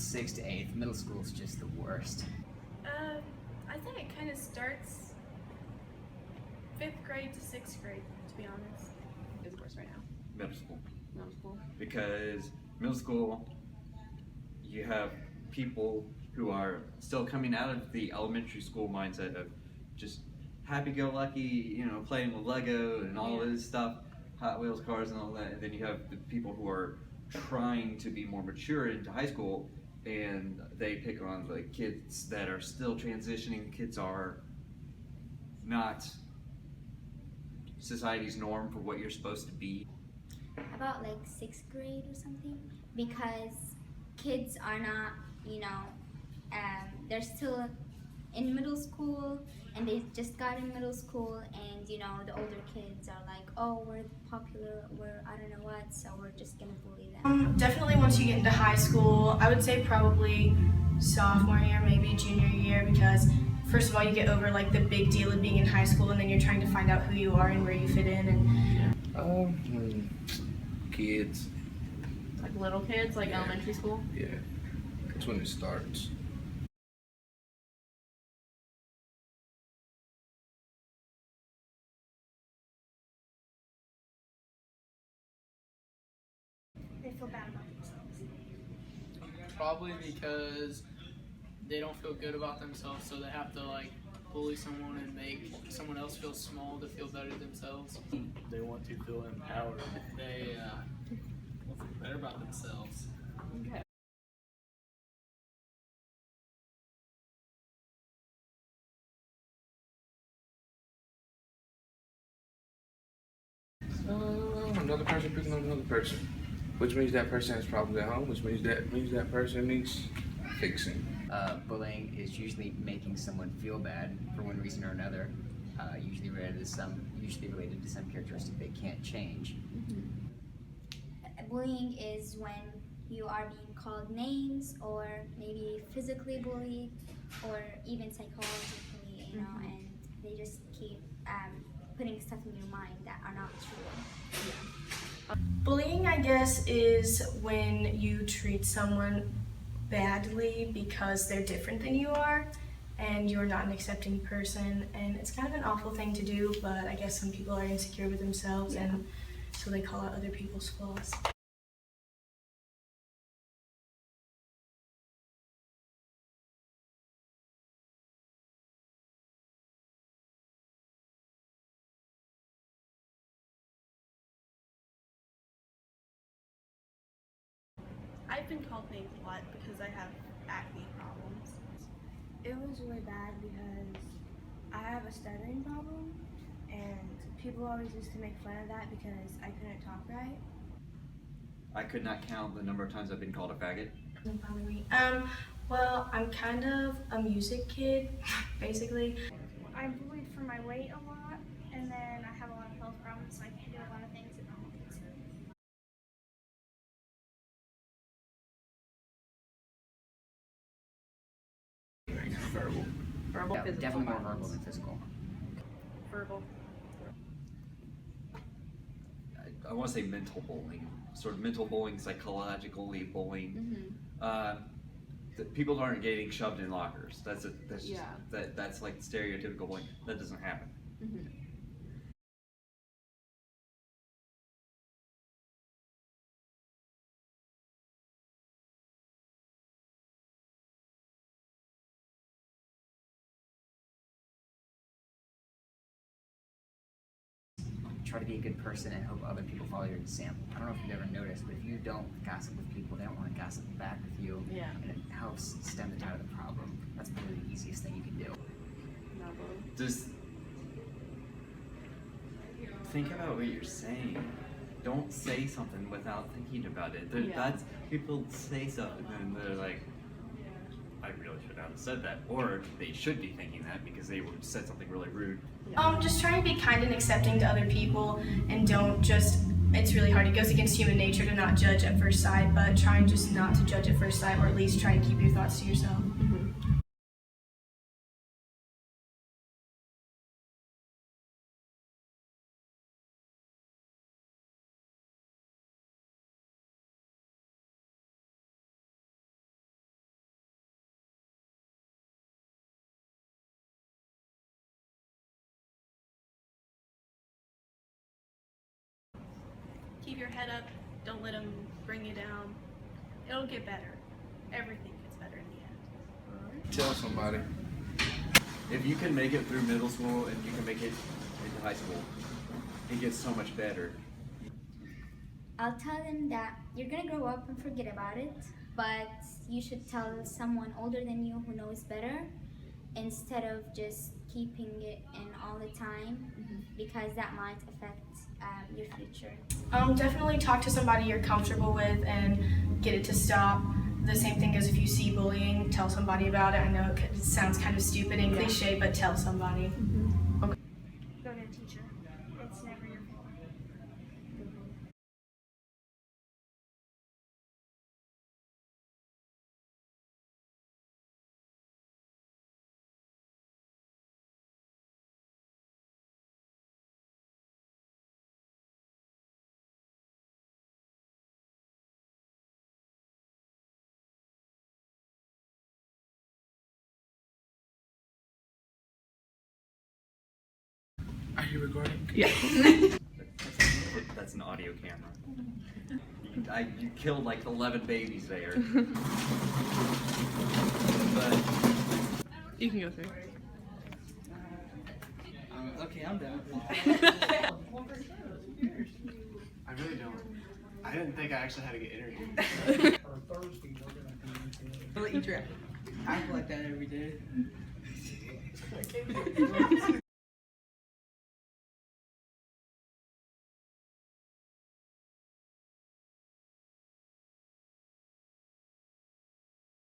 6th to 8th. Middle school is just the worst. I think it kind of starts 5th grade to 6th grade, to be honest. Is worse right now. Middle school. Middle school. Because middle school, you have people who are still coming out of the elementary school mindset of just happy-go-lucky, you know, playing with Lego and all this stuff, Hot Wheels cars and all that. And then you have the people who are trying to be more mature into high school, and they pick on the kids that are still transitioning. Kids are not society's norm for what you're supposed to be. About like 6th grade or something, because kids are not, they're still in middle school, and they just got in middle school, and the older kids are like, oh, we're popular, we're I don't know what, so we're just gonna bully them. Definitely once you get into high school, I would say probably sophomore year, maybe junior year, because first of all, you get over like the big deal of being in high school, and then you're trying to find out who you are and where you fit in. And kids. Like little kids, like elementary school. Yeah, that's when it starts. They feel bad about themselves. Probably because they don't feel good about themselves, so they have to like bully someone and make someone else feel small to feel better themselves. They want to feel empowered. They will feel better about themselves. Okay. Another person picking on another person, which means that person has problems at home, which means that person needs fixing. Bullying is usually making someone feel bad for one reason or another, usually related to some characteristic they can't change. Bullying is when you are being called names, or maybe physically bullied, or even psychologically, and they just keep putting stuff in your mind that are not true. bullying, I guess, is when you treat someone badly because they're different than you are, and you're not an accepting person, and it's kind of an awful thing to do, but I guess some people are insecure with themselves, and so they call out other people's flaws. I've been called names a lot because I have acne problems. It was really bad because I have a stuttering problem, and people always used to make fun of that because I couldn't talk right. I could not count the number of times I've been called a faggot. Well, I'm kind of a music kid, basically. I'm bullied for my weight a lot, and then I have a lot of health problems, so I can't do a lot of things that normal kids do. Verbal. Verbal, Yeah, physical. definitely more verbal than physical. Verbal. I want to say mental bullying, sort of mental bullying, psychologically bullying. People aren't getting shoved in lockers. That's like stereotypical bullying. That doesn't happen. Try to be a good person and hope other people follow your example. I don't know if you've ever noticed, but if you don't gossip with people, they don't want to gossip back with you. Yeah. And it helps stem the tide of the problem. That's probably the easiest thing you can do. Just think about what you're saying. Don't say something without thinking about it. That's people say something and they're like, I really should not have said that, or they should be thinking that because they said something really rude. Just try and be kind and accepting to other people, and don't just, it's really hard, it goes against human nature to not judge at first sight, but try and just not to judge at first sight, or at least try and keep your thoughts to yourself. your head up. Don't let them bring you down. It'll get better. Everything gets better in the end. Tell somebody. If you can make it through middle school and you can make it into high school, it gets so much better. I'll tell them that you're gonna grow up and forget about it, but you should tell someone older than you who knows better instead of just keeping it in all the time, because that might affect your future. Definitely talk to somebody you're comfortable with and get it to stop. The same thing as if you see bullying, tell somebody about it. I know it sounds kind of stupid and cliche, but tell somebody. Go to a teacher. It's never your fault. Are you recording? That's an audio camera. You killed like 11 babies there. But You can go through. Okay, I'm done. I really don't. I didn't think I actually had to get interviewed. I'll let you drip. I act like that every day.